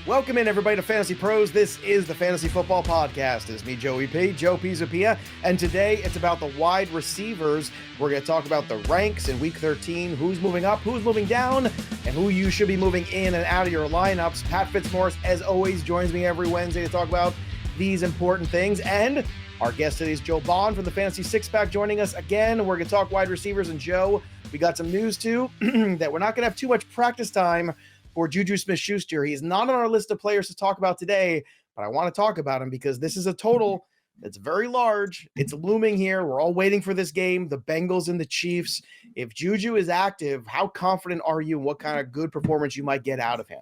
Welcome in, everybody, to Fantasy Pros. This is the Fantasy Football Podcast. It's me, Joey P, Joe Pizzapia, and today it's about the wide receivers. We're going to talk about the ranks in Week 13, who's moving up, who's moving down, and who you should be moving in and out of your lineups. Pat Fitzmaurice, as always, joins me every Wednesday to talk about these important things, and our guest today is Joe Bond from the Fantasy Six-Pack joining us again. We're going to talk wide receivers, and Joe, we got some news, too, that we're not going to have too much practice time for Juju Smith-Schuster. He's not on our list of players to talk about today, but I want to talk about him because this is a total that's very large. It's looming here. We're all waiting for this game, the Bengals and the Chiefs. If Juju is active, how confident are you? What kind of good performance you might get out of him?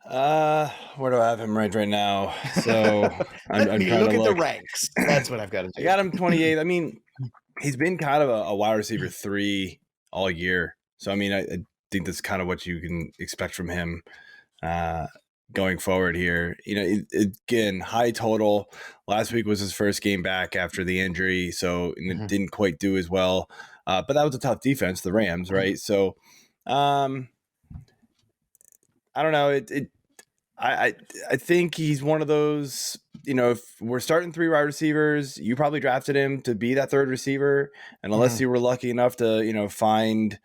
Where do I have him ranked right now? So I'm trying look to at the ranks. That's what I've got to do. I got him 28. I mean, he's been kind of a wide receiver 3 all year. So, I mean, I think that's kind of what you can expect from him going forward here. You know, again, high total. Last week was his first game back after the injury, so it didn't quite do as well. But that was a tough defense, the Rams, right? So, I don't know. I think he's one of those, you know, if we're starting 3 wide receivers, you probably drafted him to be that third receiver. And unless you were lucky enough to, you know, find,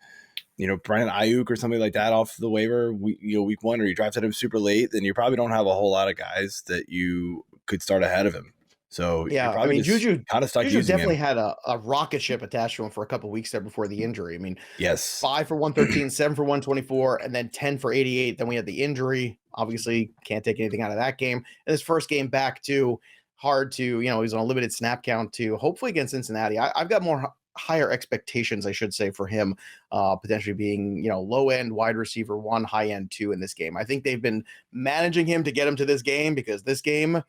you know, Brandon Ayuk or something like that off the waiver, week 1, or you drafted him super late, then you probably don't have a whole lot of guys that you could start ahead of him. So yeah, I mean, Juju kind of stuck. Juju definitely had a rocket ship attached to him for a couple of weeks there before the injury. I mean, yes, 5 for 113, 7 for 124, and then 10 for 88. Then we had the injury. Obviously, can't take anything out of that game. And his first game back, too, hard to, you know, he's on a limited snap count, too. Hopefully against Cincinnati. I've got more higher expectations, I should say, for him, potentially being, you know, low-end wide receiver 1, high-end 2 in this game. I think they've been managing him to get him to this game because this game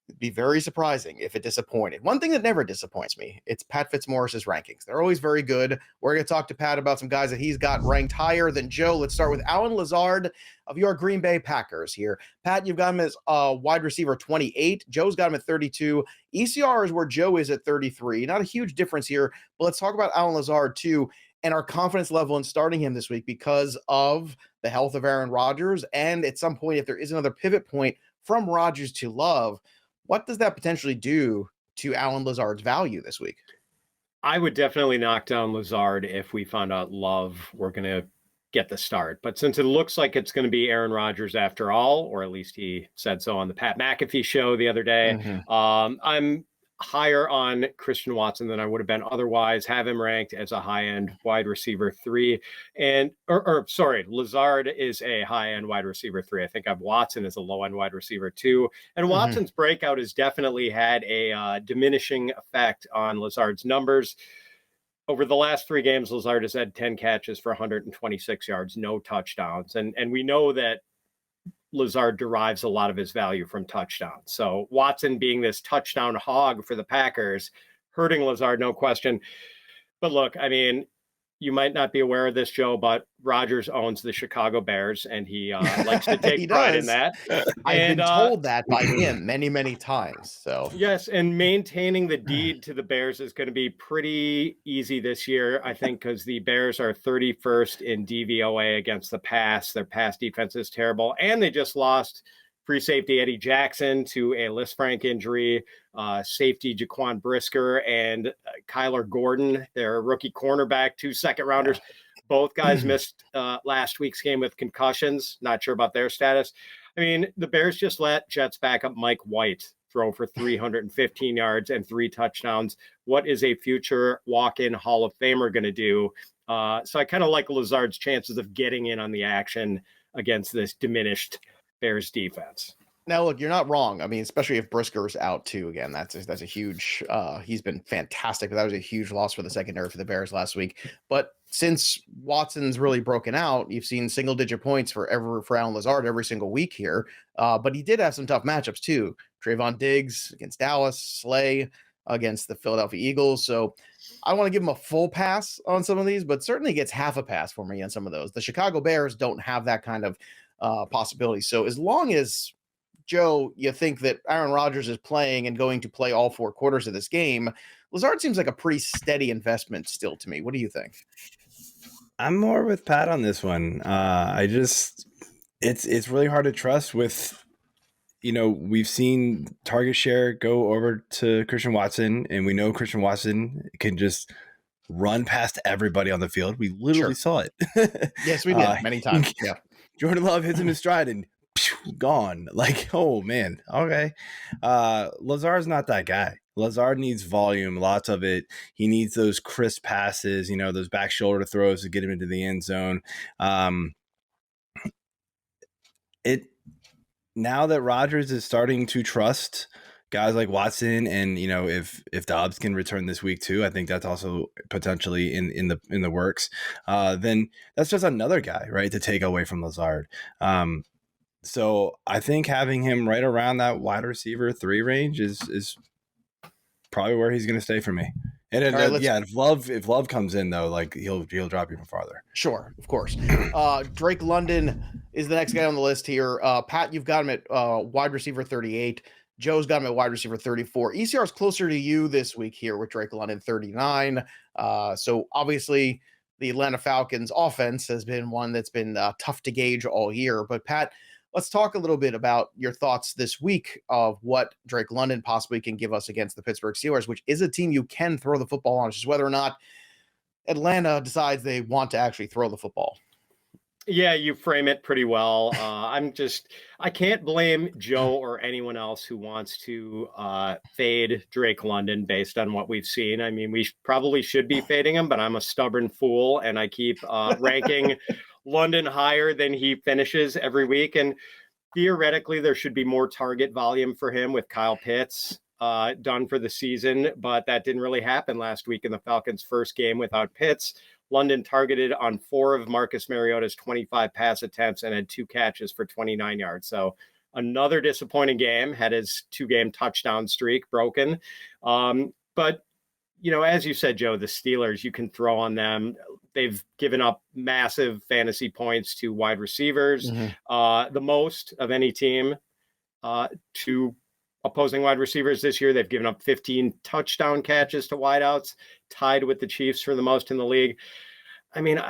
would be very surprising if it disappointed. One thing that never disappoints me, it's Pat Fitzmaurice's rankings. They're always very good. We're going to talk to Pat about some guys that he's got ranked higher than Joe. Let's start with Alan Lazard of your Green Bay Packers here. Pat, you've got him as wide receiver 28. Joe's got him at 32. ECR is where Joe is at 33. Not a huge difference here, but let's talk about Alan Lazard too and our confidence level in starting him this week because of the health of Aaron Rodgers. And at some point, if there is another pivot point from Rodgers to Love, what does that potentially do to Alan Lazard's value this week? I would definitely knock down Lazard if we found out Love were going to get the start. But since it looks like it's going to be Aaron Rodgers after all, or at least he said so on the Pat McAfee show the other day, I'm higher on Christian Watson than I would have been otherwise. Have him ranked as a high-end wide receiver 3. And, Lazard is a high-end wide receiver 3. I think I've Watson as a low-end wide receiver 2. And Watson's breakout has definitely had a diminishing effect on Lazard's numbers. Over the last 3 games, Lazard has had 10 catches for 126 yards, no touchdowns. And we know that Lazard derives a lot of his value from touchdowns. So Watson being this touchdown hog for the Packers, hurting Lazard, no question. But look, I mean, you might not be aware of this, Joe, but Rodgers owns the Chicago Bears, and he likes to take pride in that. I've been told that by him many, many times. So yes, and maintaining the deed to the Bears is going to be pretty easy this year, I think, because the Bears are 31st in DVOA against the pass. Their pass defense is terrible, and they just lost free safety Eddie Jackson to a Lisfranc injury, safety Jaquan Brisker, and Kyler Gordon, their rookie cornerback, 2 second-rounders. Both guys missed last week's game with concussions. Not sure about their status. I mean, the Bears just let Jets backup Mike White throw for 315 yards and 3 touchdowns. What is a future walk-in Hall of Famer going to do? So I kind of like Lazard's chances of getting in on the action against this diminished Bears defense. Now, look, you're not wrong. I mean, especially if Brisker's out too. Again, that's a huge. He's been fantastic, but that was a huge loss for the secondary for the Bears last week. But since Watson's really broken out, you've seen single-digit points for Alan Lazard every single week here. But he did have some tough matchups too. Trayvon Diggs against Dallas, Slay against the Philadelphia Eagles. So I want to give him a full pass on some of these, but certainly gets half a pass for me on some of those. The Chicago Bears don't have that kind of possibility. So as long as Joe, you think that Aaron Rodgers is playing and going to play all 4 quarters of this game, Lazard seems like a pretty steady investment still to me. What do you think? I'm more with Pat on this one. It's really hard to trust with, we've seen target share go over to Christian Watson, and we know Christian Watson can just run past everybody on the field. We literally saw it. Yes, we did many times. Yeah. Jordan Love hits him in stride and gone. Like, oh man. Okay. Lazard's not that guy. Lazard needs volume, lots of it. He needs those crisp passes, those back shoulder throws to get him into the end zone. Now that Rodgers is starting to trust guys like Watson, and if Dobbs can return this week too, I think that's also potentially in the works. Then that's just another guy, right, to take away from Lazard. So I think having him right around that wide receiver 3 range is probably where he's going to stay for me. And if Love comes in though, like he'll drop even farther. Sure, of course. Drake London is the next guy on the list here. Pat, you've got him at wide receiver 38. Joe's got him at wide receiver 34. ECR is closer to you this week here with Drake London 39. So obviously the Atlanta Falcons offense has been one that's been tough to gauge all year. But Pat, let's talk a little bit about your thoughts this week of what Drake London possibly can give us against the Pittsburgh Steelers, which is a team you can throw the football on. It's just whether or not Atlanta decides they want to actually throw the football. Yeah, you frame it pretty well. I can't blame Joe or anyone else who wants to fade Drake London based on what we've seen. I mean, we probably should be fading him, but I'm a stubborn fool, and I keep ranking London higher than he finishes every week. And theoretically, there should be more target volume for him with Kyle Pitts done for the season, but that didn't really happen last week in the Falcons' first game without Pitts. London targeted on 4 of Marcus Mariota's 25 pass attempts and had 2 catches for 29 yards. So another disappointing game, had his 2-game touchdown streak broken. But, as you said, Joe, the Steelers, you can throw on them. They've given up massive fantasy points to wide receivers, the most of any team to opposing wide receivers this year. They've given up 15 touchdown catches to wideouts, tied with the Chiefs for the most in the league. I mean,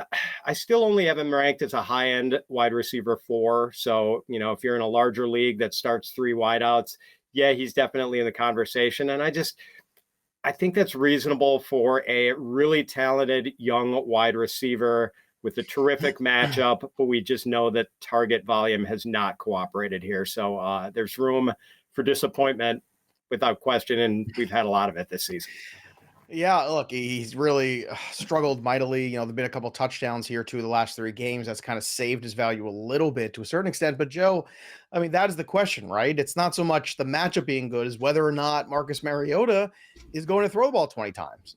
I still only have him ranked as a high-end wide receiver 4. So, if you're in a larger league that starts 3 wideouts, yeah, he's definitely in the conversation. And I think that's reasonable for a really talented young wide receiver with a terrific matchup, but we just know that target volume has not cooperated here. So there's room for disappointment without question, and we've had a lot of it this season. Yeah, look, he's really struggled mightily. There've been a couple touchdowns here, 2 of the last 3 games. That's kind of saved his value a little bit to a certain extent. But Joe, I mean, that is the question, right? It's not so much the matchup being good as whether or not Marcus Mariota is going to throw the ball 20 times.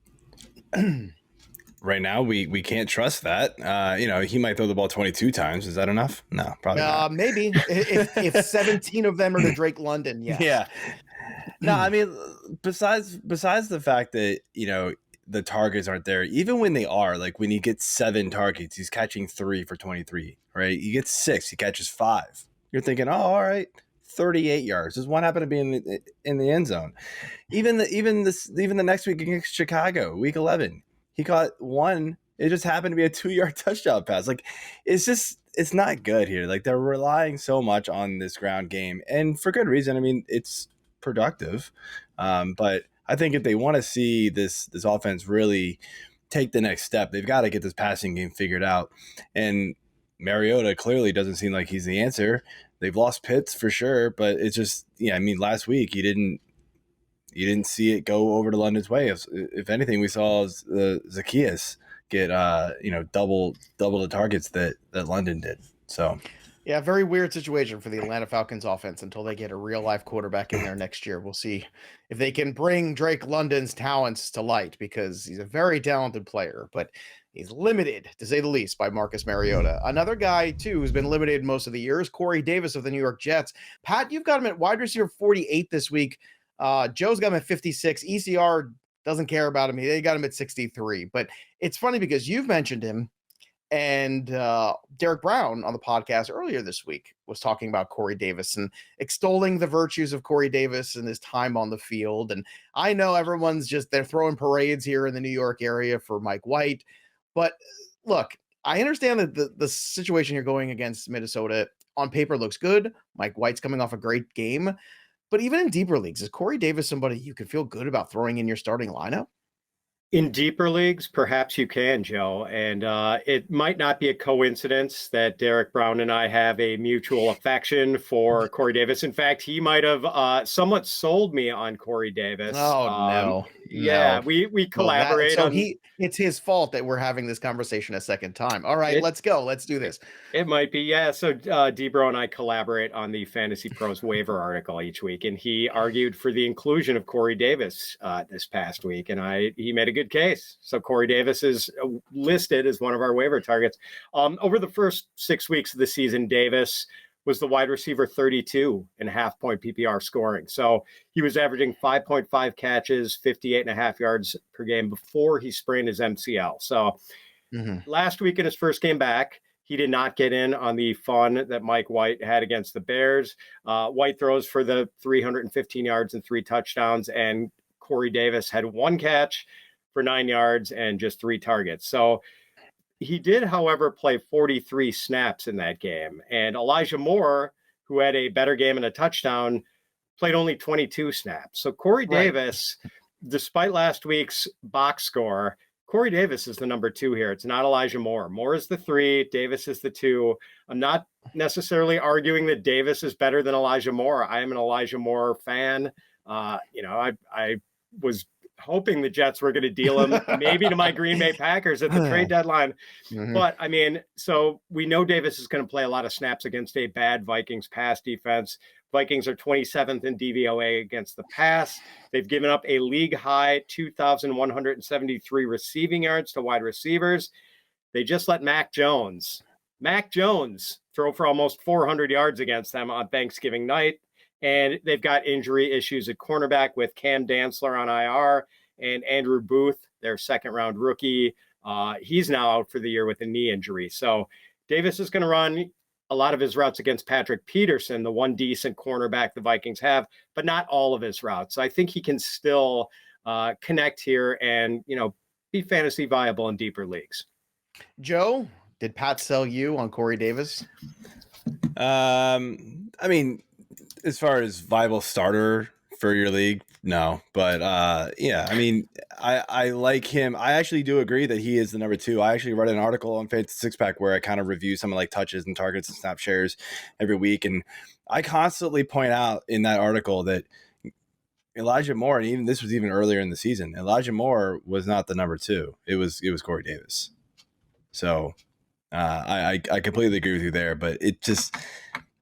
Right now, we can't trust that. He might throw the ball 22 times. Is that enough? No, probably not. Maybe if 17 of them are to Drake London, yes. Yeah. No, I mean, besides the fact that, the targets aren't there, even when they are, like when he gets 7 targets, he's catching 3 for 23, right? He gets 6, he catches 5. You're thinking, oh, all right, 38 yards. Does one happen to be in the end zone? Even the next week against Chicago, week 11, he caught 1. It just happened to be a 2-yard touchdown pass. Like, it's not good here. Like, they're relying so much on this ground game, and for good reason. I mean, it's productive, but I think if they want to see this offense really take the next step, they've got to get this passing game figured out. And Mariota clearly doesn't seem like he's the answer. They've lost Pitts for sure, but it's just, I mean, last week you didn't see it go over to London's way. If anything, we saw Zacchaeus get double the targets that London did. So yeah, very weird situation for the Atlanta Falcons offense until they get a real life quarterback in there next year. We'll see if they can bring Drake London's talents to light, because he's a very talented player, but he's limited, to say the least, by Marcus Mariota. Another guy, too, who's been limited most of the year is Corey Davis of the New York Jets. Pat, you've got him at wide receiver 48 this week. Joe's got him at 56. ECR doesn't care about him. They got him at 63. But it's funny because you've mentioned him, and Derek Brown on the podcast earlier this week was talking about Corey Davis and extolling the virtues of Corey Davis and his time on the field. And I know everyone's they're throwing parades here in the New York area for Mike White. But look, I understand that the situation you're going against Minnesota on paper looks good. Mike White's coming off a great game. But even in deeper leagues, is Corey Davis somebody you can feel good about throwing in your starting lineup? In deeper leagues, perhaps you can, Joe. And it might not be a coincidence that Derek Brown and I have a mutual affection for Corey Davis. In fact, he might have somewhat sold me on Corey Davis. Oh, no. Yeah, we collaborate on... It's his fault that we're having this conversation a second time. All right, let's go. Let's do this. It might be, yeah. So Debro and I collaborate on the FantasyPros waiver article each week, and he argued for the inclusion of Corey Davis this past week, and he made a good case. So Corey Davis is listed as one of our waiver targets. Over the first 6 weeks of the season, Davis was the wide receiver 32 in half-point PPR scoring. So he was averaging 5.5 catches, 58.5 yards per game before he sprained his MCL. So last week in his first game back, he did not get in on the fun that Mike White had against the Bears. White throws for the 315 yards and 3 touchdowns, and Corey Davis had 1 catch for 9 yards and just 3 targets. So he did, however, play 43 snaps in that game. And Elijah Moore, who had a better game and a touchdown, played only 22 snaps. So Corey Davis, despite last week's box score, Corey Davis is the number 2 here. It's not Elijah Moore. Moore is the 3. Davis is the 2. I'm not necessarily arguing that Davis is better than Elijah Moore. I am an Elijah Moore fan. I was hoping the Jets were going to deal him maybe to my Green Bay Packers at the trade deadline. But I mean, so we know Davis is going to play a lot of snaps against a bad Vikings pass defense. Vikings are 27th in DVOA against the pass. They've given up a league high 2,173 receiving yards to wide receivers. They just let Mac Jones throw for almost 400 yards against them on Thanksgiving night. And they've got injury issues at cornerback with Cam Dantzler on IR and Andrew Booth, their second-round rookie. He's now out for the year with a knee injury. So Davis is going to run a lot of his routes against Patrick Peterson, the one decent cornerback the Vikings have, but not all of his routes. So I think he can still connect here and, be fantasy viable in deeper leagues. Joe, did Pat sell you on Corey Davis? I mean, as far as viable starter for your league, no. But I mean, I like him. I actually do agree that he is the number 2. I actually read an article on Fantasy Six Pack where I kind of review some of like touches and targets and snap shares every week, and I constantly point out in that article that Elijah Moore, and even this was even earlier in the season, Elijah Moore was not the number 2. It was Corey Davis. So I completely agree with you there, but it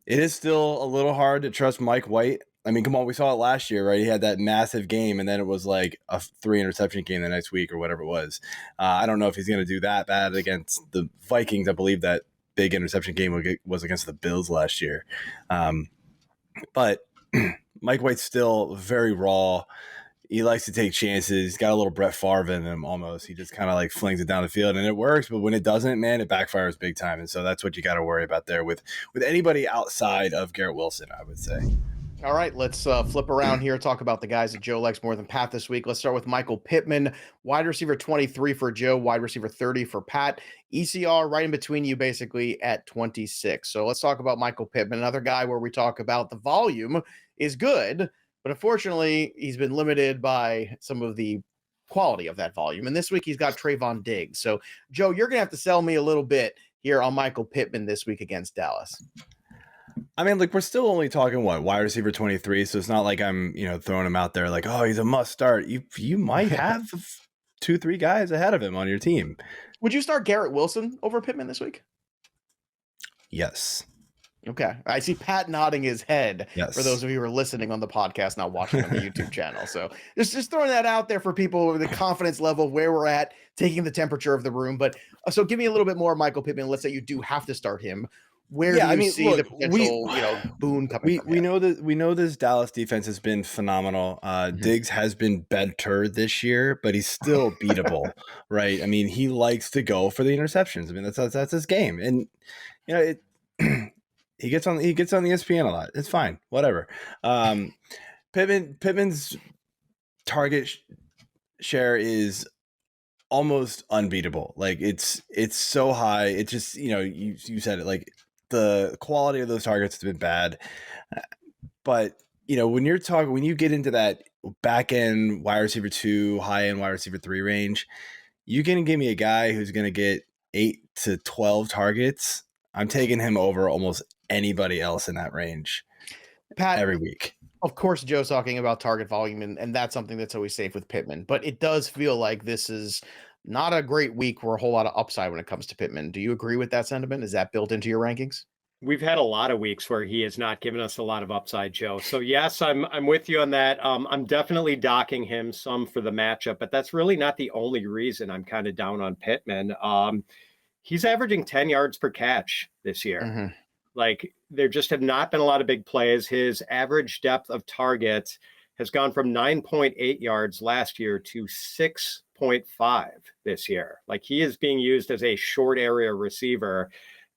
is still a little hard to trust Mike White. I mean, come on, we saw it last year, right? He had that massive game, and then it was like a 3 interception game the next week or whatever it was. I don't know if he's going to do that bad against the Vikings. I believe that big interception game was against the Bills last year. But Mike White's still very raw. He likes to take chances. He's got a little Brett Favre in him almost. He just kind of like flings it down the field, and it works. But when it doesn't, man, it backfires big time. And so that's what you got to worry about there with anybody outside of Garrett Wilson, I would say. All right, let's flip around here, talk about the guys that Joe likes more than Pat this week. Let's start with Michael Pittman, wide receiver 23 for Joe, wide receiver 30 for Pat. ECR right in between you basically at 26. So let's talk about Michael Pittman, another guy where we talk about the volume is good, but unfortunately he's been limited by some of the quality of that volume. And this week he's got Trayvon Diggs. So Joe, you're going to have to sell me a little bit here on Michael Pittman this week against Dallas. I mean, we're still only talking wide receiver 23, so it's not like I'm, throwing him out there like, oh, he's a must start. You might have 2-3 guys ahead of him on your team. Would you start Garrett Wilson over Pittman this week? Yes. Okay. I see Pat nodding his head. Yes. For those of you who are listening on the podcast, not watching on the YouTube channel. So just throwing that out there for people with the confidence level where we're at, taking the temperature of the room. But so give me a little bit more, Michael Pittman. Let's say you do have to start him. Where do you see the potential, boon coming from? We know this Dallas defense has been phenomenal. Diggs has been better this year, but he's still beatable, right? I mean, he likes to go for the interceptions. I mean, that's his game, and he gets on the ESPN a lot. It's fine, whatever. Pittman's target share is almost unbeatable. Like it's so high. It just you said it, like the quality of those targets has been bad. But, when you get into that back end wide receiver 2, high end wide receiver 3 range, you can give me a guy who's going to get 8 to 12 targets. I'm taking him over almost anybody else in that range, Pat, every week. Of course, Joe's talking about target volume, and that's something that's always safe with Pittman. But it does feel like this is not a great week for a whole lot of upside when it comes to Pittman. Do you agree with that sentiment? Is that built into your rankings? We've had a lot of weeks where he has not given us a lot of upside, Joe. So yes, I'm with you on that. I'm definitely docking him some for the matchup, but that's really not the only reason I'm kind of down on Pittman. He's averaging 10 yards per catch this year. Mm-hmm. Like, there just have not been a lot of big plays. His average depth of target has gone from 9.8 yards last year to 6.5 this year. Like, he is being used as a short area receiver.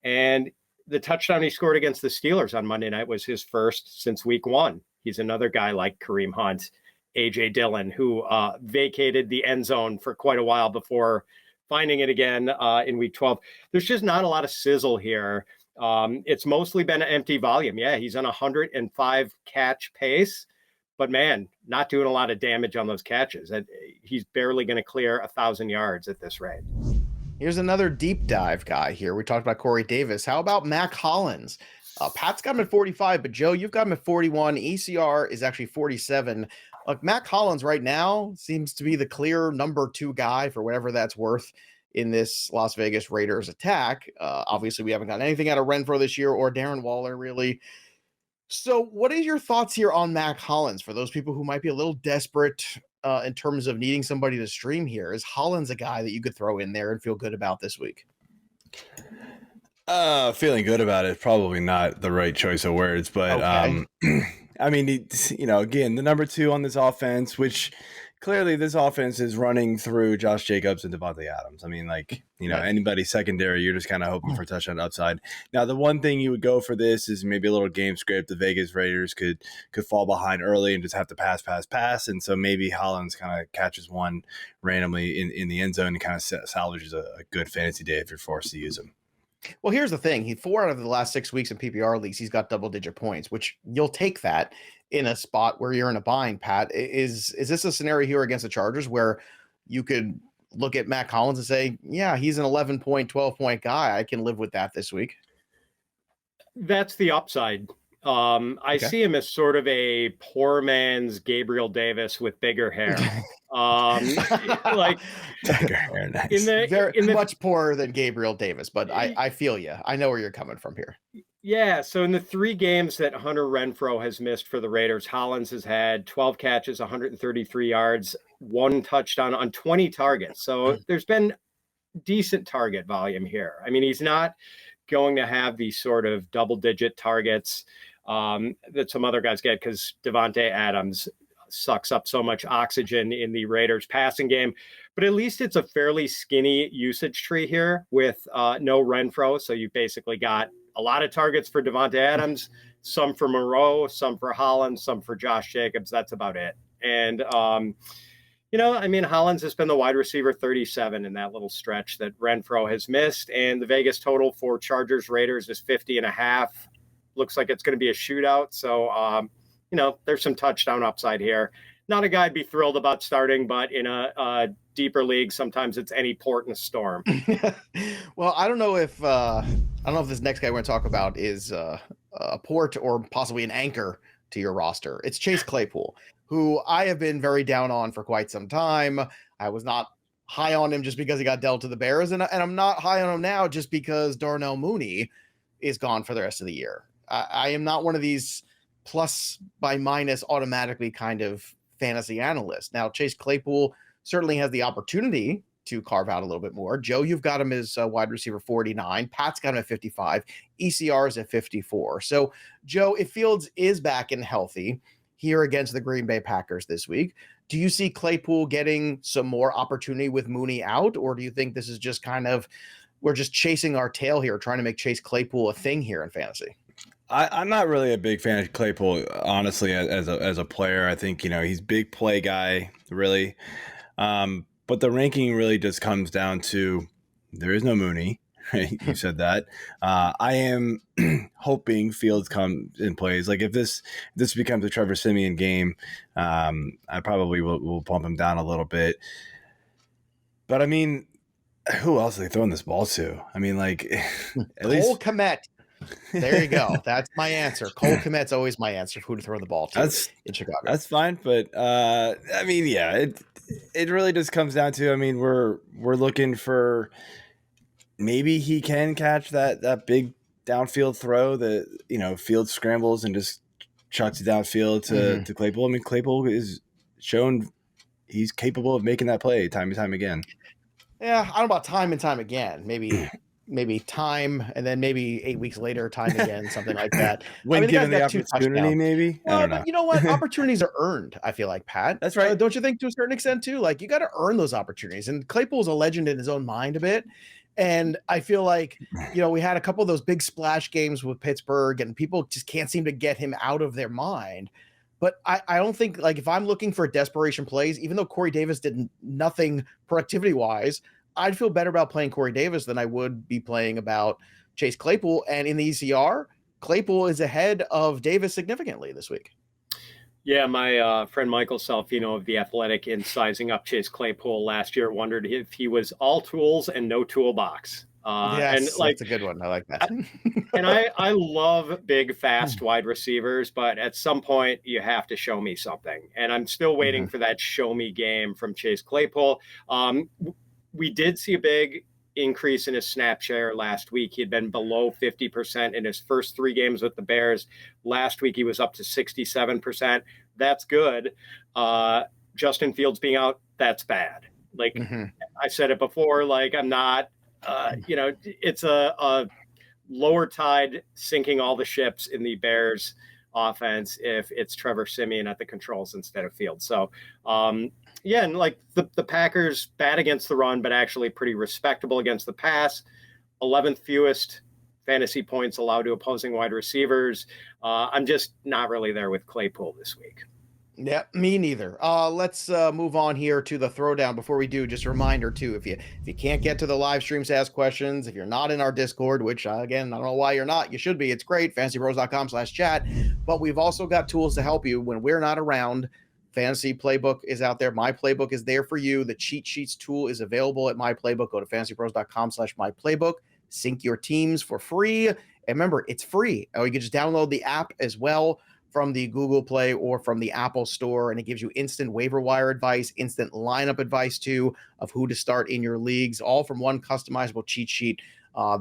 And the touchdown he scored against the Steelers on Monday night was his first since week 1. He's another guy like Kareem Hunt, A.J. Dillon, who vacated the end zone for quite a while before finding it again in week 12. There's just not a lot of sizzle here. It's mostly been an empty volume. Yeah, he's on a 105 catch pace, but man, not doing a lot of damage on those catches. He's barely going to clear 1,000 yards at this rate. Here's another deep dive guy here. We talked about Corey Davis. How about Mack Hollins? Pat's got him at 45, but Joe, you've got him at 41. ECR is actually 47. Look, Mack Hollins right now seems to be the clear number 2 guy for whatever that's worth in this Las Vegas Raiders attack. Obviously, we haven't gotten anything out of Renfrow this year or Darren Waller, really. So what are your thoughts here on Mack Hollins for those people who might be a little desperate in terms of needing somebody to stream here? Is Hollins a guy that you could throw in there and feel good about this week? Feeling good about it, probably not the right choice of words, but okay. I mean, again, the number 2 on this offense, which clearly this offense is running through Josh Jacobs and Devontae Adams. I mean, like, anybody secondary, you're just kind of hoping for touchdown upside. Now, the one thing you would go for this is maybe a little game script. The Vegas Raiders could fall behind early and just have to pass. And so maybe Hollins kind of catches one randomly in the end zone and kind of salvages a good fantasy day if you're forced to use him. Well, here's the thing. 4 out of the last 6 weeks in PPR leagues, he's got double-digit points, which you'll take that in a spot where you're in a bind, Pat. Is this a scenario here against the Chargers where you could look at Mack Hollins and say, yeah, he's an 11-point, 12-point guy. I can live with that this week? That's the upside. I see him as sort of a poor man's Gabriel Davis with bigger hair. Like bigger hair, nice. Very much poorer than Gabriel Davis, but I feel you. I know where you're coming from here. Yeah, so in the 3 games that Hunter Renfrow has missed for the Raiders, Hollins has had 12 catches, 133 yards, 1 touchdown on 20 targets. So there's been decent target volume here. I mean, he's not going to have these sort of double-digit targets that some other guys get because Devontae Adams sucks up so much oxygen in the Raiders passing game. But at least it's a fairly skinny usage tree here with no Renfrow. So you basically got a lot of targets for Devontae Adams, some for Moreau, some for Hollins, some for Josh Jacobs. That's about it. And, I mean, Hollins has been the wide receiver 37 in that little stretch that Renfrow has missed. And the Vegas total for Chargers Raiders is 50.5. Looks like it's going to be a shootout. So, there's some touchdown upside here. Not a guy I'd be thrilled about starting, but in a deeper league, sometimes it's any port in a storm. Well, I don't know if this next guy we're going to talk about is a port or possibly an anchor to your roster. It's Chase Claypool, who I have been very down on for quite some time. I was not high on him just because he got dealt to the Bears, and I'm not high on him now just because Darnell Mooney is gone for the rest of the year. I am not one of these plus by minus automatically kind of fantasy analysts. Now, Chase Claypool certainly has the opportunity to carve out a little bit more. Joe, you've got him as wide receiver 49. Pat's got him at 55. ECR is at 54. So, Joe, if Fields is back and healthy here against the Green Bay Packers this week, do you see Claypool getting some more opportunity with Mooney out? Or do you think this is just kind of, we're just chasing our tail here, trying to make Chase Claypool a thing here in fantasy? I'm not really a big fan of Claypool, honestly, as a player. I think, he's big play guy, really. But the ranking really just comes down to there is no Mooney. Right? You said that. I am hoping Fields comes and plays. Like if this becomes a Trevor Siemian game, I probably will pump him down a little bit. But I mean, who else are they throwing this ball to? I mean, like at Cole least Kmet. There you go. That's my answer. Cole Kmet's always my answer for who to throw the ball to in Chicago. That's fine, but I mean, yeah, it really just comes down to, I mean, we're looking for maybe he can catch that big downfield throw that, you know, Field scrambles and just chucks it downfield to Claypool. I mean, Claypool is shown he's capable of making that play time and time again. Yeah, I don't know about time and time again. Maybe time, and then maybe 8 weeks later, time again, something like that. When I mean, given the guy's got 2 opportunity, touchdowns. maybe. Well, I don't know. but you know what? Opportunities are earned, I feel like, Pat. That's right. Don't you think, to a certain extent, too? Like, you got to earn those opportunities. And Claypool's a legend in his own mind a bit. And I feel like, you know, we had a couple of those big splash games with Pittsburgh, and people just can't seem to get him out of their mind. But I don't think, like, if I'm looking for desperation plays, even though Corey Davis did nothing productivity-wise, I'd feel better about playing Corey Davis than I would be playing about Chase Claypool. And in the ECR, Claypool is ahead of Davis significantly this week. Yeah, my friend Michael Salfino of The Athletic, in sizing up Chase Claypool last year, wondered if he was all tools and no toolbox. Yes, and like, that's a good one. I like that. And I love big, fast wide receivers, but at some point you have to show me something. And I'm still waiting for that show me game from Chase Claypool. We did see a big increase in his snap share last week. He had been below 50% in his first 3 games with the Bears. Last week, he was up to 67%. That's good. Justin Fields being out, that's bad. Like I said it before, like I'm not, it's a lower tide sinking all the ships in the Bears offense if it's Trevor Siemian at the controls instead of Fields. So, yeah, and like the Packers bad against the run, but actually pretty respectable against the pass. 11th fewest fantasy points allowed to opposing wide receivers. I'm just not really there with Claypool this week. Yeah, me neither. Let's move on here to the throwdown. Before we do, just a reminder too, if you can't get to the live streams to ask questions, if you're not in our Discord, which again, I don't know why you're not, you should be. It's great, fantasypros.com/chat. But we've also got tools to help you when we're not around. Fantasy Playbook is out there. My Playbook is there for you. The cheat sheets tool is available at My Playbook. Go to fantasypros.com/myplaybook. Sync your teams for free. And remember, it's free. Or you can just download the app as well from the Google Play or from the Apple Store, and it gives you instant waiver wire advice, instant lineup advice too, of who to start in your leagues, all from one customizable cheat sheet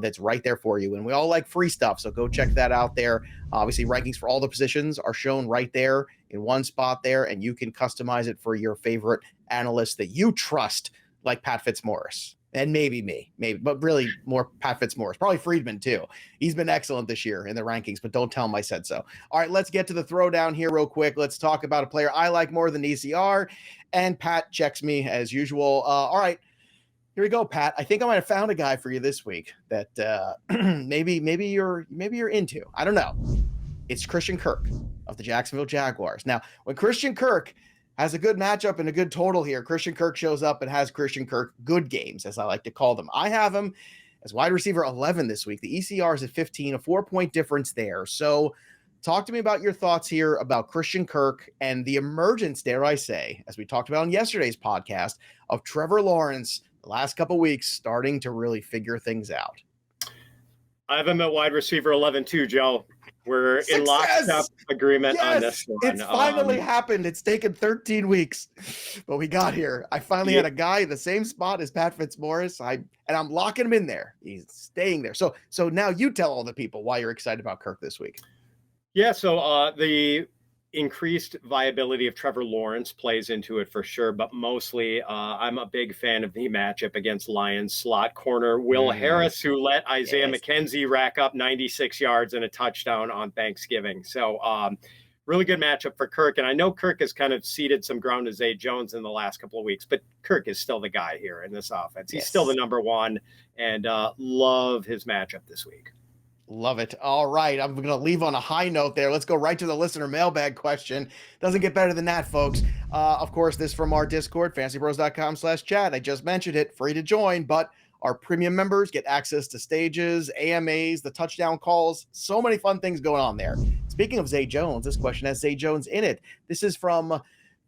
that's right there for you. And we all like free stuff, so go check that out there. Obviously, rankings for all the positions are shown right there in one spot there, and you can customize it for your favorite analyst that you trust, like Pat Fitzmaurice. And maybe me, but really more Pat Fitzmaurice, probably Friedman too. He's been excellent this year in the rankings, but don't tell him I said so. All right, let's get to the throwdown here real quick. Let's talk about a player I like more than ECR, and Pat checks me as usual. All right, here we go, Pat. I think I might have found a guy for you this week that maybe you're into. I don't know. It's Christian Kirk of the Jacksonville Jaguars. Now, when Christian Kirk has a good matchup and a good total here, Christian Kirk shows up and has Christian Kirk good games, as I like to call them. I have him as wide receiver 11 this week. The ECR is at 15, a 4-point difference there. So talk to me about your thoughts here about Christian Kirk and the emergence, dare I say, as we talked about in yesterday's podcast, of Trevor Lawrence the last couple of weeks starting to really figure things out. I have him at wide receiver 11 too, Joe. We're in lockstep agreement on this one. It's finally happened. It's taken 13 weeks, but we got here. I finally had a guy in the same spot as Pat Fitzmaurice. I'm locking him in there. He's staying there. So now you tell all the people why you're excited about Kirk this week. Yeah, so the increased viability of Trevor Lawrence plays into it for sure, but mostly I'm a big fan of the matchup against Lions slot corner Will Harris, who let Isaiah McKenzie rack up 96 yards and a touchdown on Thanksgiving. So really good matchup for Kirk. And I know Kirk has kind of ceded some ground to Zay Jones in the last couple of weeks, but Kirk is still the guy here in this offense. He's still the number one, and love his matchup this week. Love it. All right. I'm going to leave on a high note there. Let's go right to the listener mailbag question. Doesn't get better than that, folks. Of course, this from our Discord, fantasypros.com/chat. I just mentioned it, free to join, but Our premium members get access to stages, AMAs, the touchdown calls, so many fun things going on there. Speaking of Zay Jones, this question has Zay Jones in it. This is from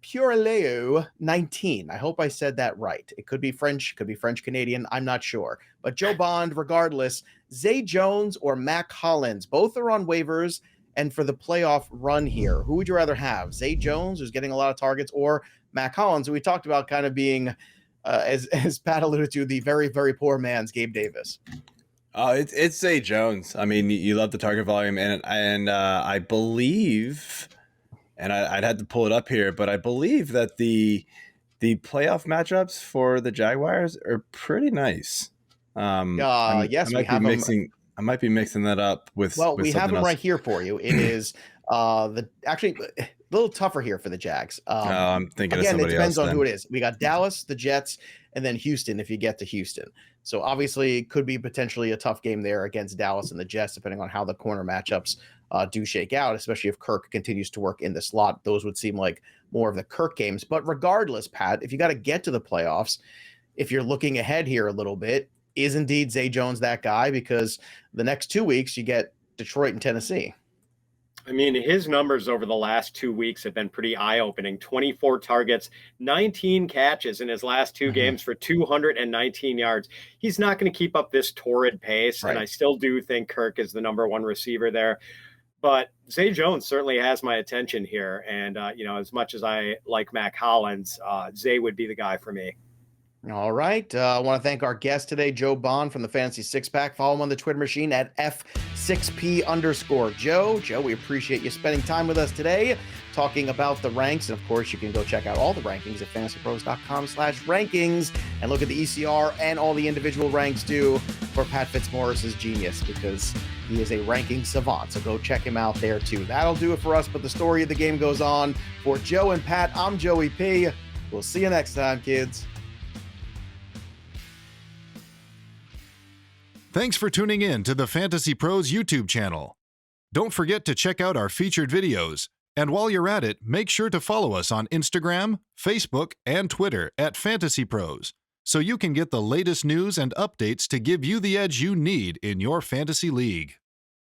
Pureleo 19. I hope I said that right. It could be French, could be French Canadian. I'm not sure. But Joe Bond, regardless, Zay Jones or Mack Hollins, both are on waivers. And for the playoff run here, who would you rather have? Zay Jones, who's getting a lot of targets, or Mack Hollins, who we talked about kind of being, as Pat alluded to, the very, very poor man's Gabe Davis? It's Zay Jones. I mean, you love the target volume, and I believe, and I'd have to pull it up here, but I believe that the playoff matchups for the Jaguars are pretty nice. Yes, we have them. I might be mixing that up with. Well, with we have them else. right here for you. It is actually a little tougher here for the Jags. I'm thinking again, of somebody it depends else, on who it is. We got Dallas, the Jets, and then Houston if you get to Houston. So obviously it could be potentially a tough game there against Dallas and the Jets, depending on how the corner matchups do shake out, especially if Kirk continues to work in the slot. Those would seem like more of the Kirk games. But regardless, Pat, if you got to get to the playoffs, if you're looking ahead here a little bit, is indeed Zay Jones that guy? Because the next 2 weeks you get Detroit and Tennessee. I mean, his numbers over the last 2 weeks have been pretty eye-opening. 24 targets, 19 catches in his last two games for 219 yards. He's not going to keep up this torrid pace, Right. and I still do think Kirk is the number one receiver there. But Zay Jones certainly has my attention here. And, as much as I like Mack Hollins, Zay would be the guy for me. All right. I want to thank our guest today, Joe Bond from the Fantasy Six Pack. Follow him on the Twitter machine at F6P_. Joe, we appreciate you spending time with us today, talking about the ranks. And of course, you can go check out all the rankings at fantasypros.com/rankings and look at the ECR and all the individual ranks too for Pat Fitzmaurice's genius, because he is a ranking savant. So go check him out there too. That'll do it for us. But the story of the game goes on. For Joe and Pat, I'm Joey P. We'll see you next time, kids. Thanks for tuning in to the Fantasy Pros YouTube channel. Don't forget to check out our featured videos. And while you're at it, make sure to follow us on Instagram, Facebook, and Twitter at Fantasy Pros, so you can get the latest news and updates to give you the edge you need in your fantasy league.